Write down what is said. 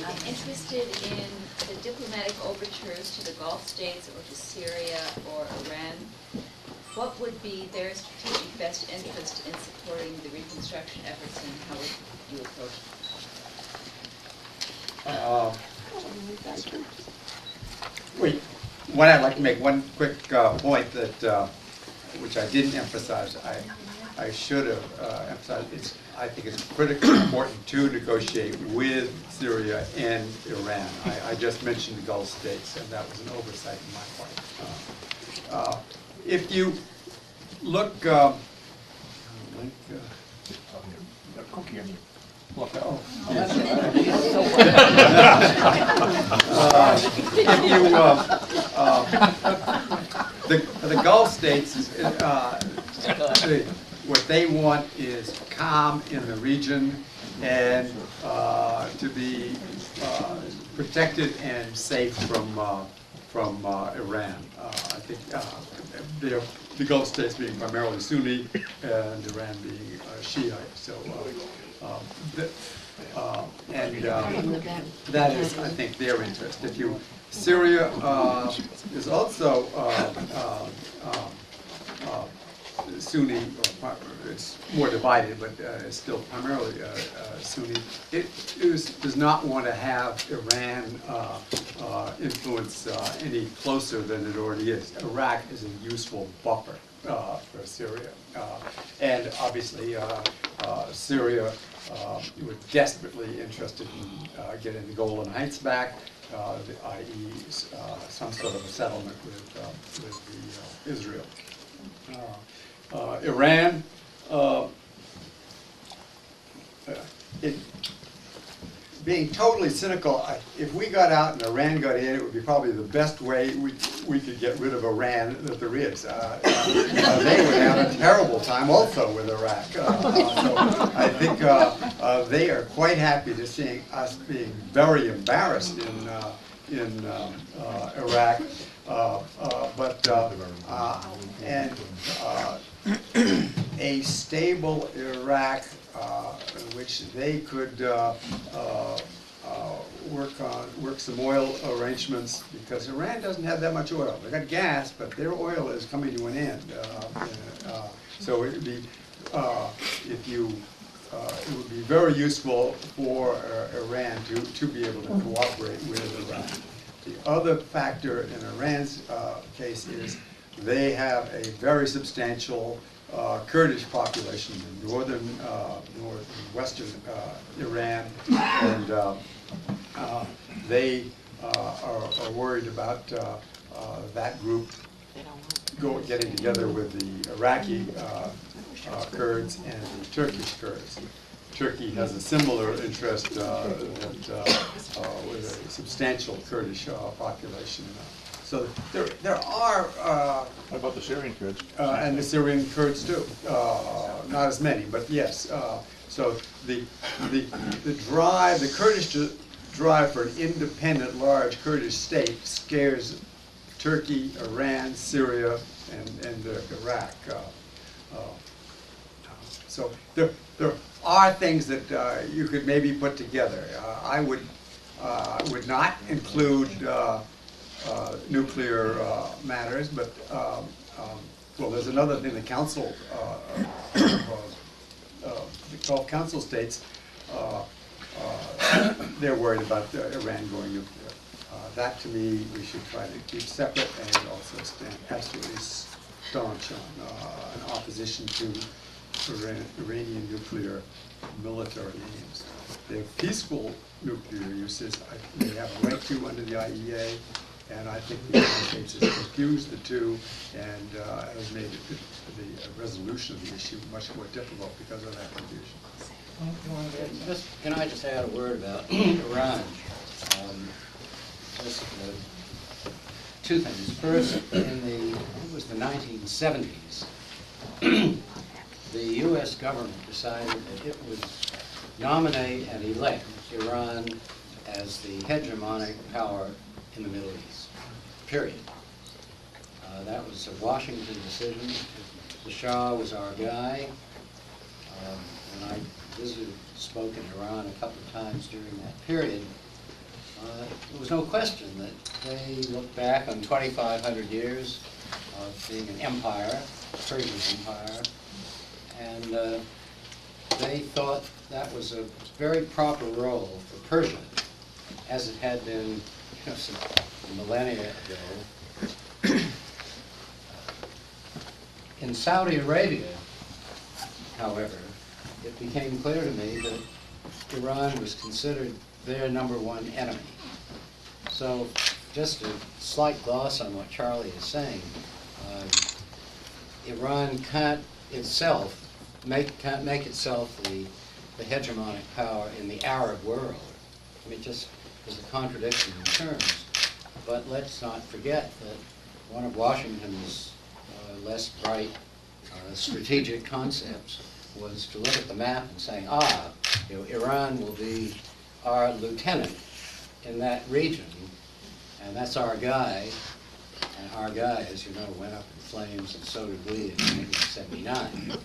I'm interested in the diplomatic overtures to the Gulf states or to Syria or Iran. What would be their strategic best interest in supporting the reconstruction efforts, and how would you approach it? I'd like to make one quick point that which I didn't emphasize. I should have emphasized. I think it's critically important to negotiate with Syria and Iran. I just mentioned the Gulf states, and that was an oversight on my part. If you look, the Gulf states, what they want is calm in the region and to be protected and safe from Iran. I think the Gulf states being primarily Sunni and Iran being Shiite. So, that is, I think, their interest. Syria is also Sunni, it's more divided, but it's still primarily Sunni. It does not want to have Iran influence any closer than it already is. Iraq is a useful buffer for Syria. And obviously, Syria was desperately interested in getting the Golan Heights back, i.e. Some sort of a settlement with Israel. Iran, being totally cynical, if we got out and Iran got in, it would be probably the best way we could get rid of Iran that there is. They would have a terrible time also with Iraq. So I think they are quite happy to seeing us being very embarrassed in Iraq. A stable Iraq in which they could work some oil arrangements, because Iran doesn't have that much oil. They got gas, but their oil is coming to an end. So it would be it would be very useful for Iran to be able to cooperate with Iraq. The other factor in Iran's case is they have a very substantial Kurdish population in western Iran, and they are worried about that group getting together with the Iraqi Kurds and the Turkish Kurds. Turkey has a similar interest with a substantial Kurdish population. So there are. What about the Syrian Kurds? And the Syrian Kurds too. Not as many, but yes. So the Kurdish drive for an independent, large Kurdish state scares Turkey, Iran, Syria, and Iraq. So there are things that you could maybe put together. I would not include nuclear matters, but well, there's another thing. The Council, the Gulf Council states, they're worried about Iran going nuclear. That, to me, we should try to keep separate, and also stand absolutely staunch on an opposition to Iranian nuclear military aims. They have peaceful nuclear uses. They have a right to under the IEA, and I think the United States has confused the two and has made the resolution of the issue much more difficult because of that confusion. Can I just add a word about Iran? Two things. First, in the 1970s, the U.S. government decided that it would nominate and elect Iran as the hegemonic power in the Middle East, period. That was a Washington decision. The Shah was our guy. And I spoke in Iran a couple of times during that period. there was no question that they looked back on 2,500 years of being an empire, a Persian empire, and they thought that was a very proper role for Persia, as it had been some millennia ago. In Saudi Arabia, however, it became clear to me that Iran was considered their #1 enemy. So, just a slight gloss on what Charlie is saying, Iran can't make itself the hegemonic power in the Arab world. I mean, it just is a contradiction in terms. But let's not forget that one of Washington's less bright strategic concepts was to look at the map and saying, Iran will be our lieutenant in that region, and that's our guy. And our guy, as you know, went up in flames, and so did we in 1979.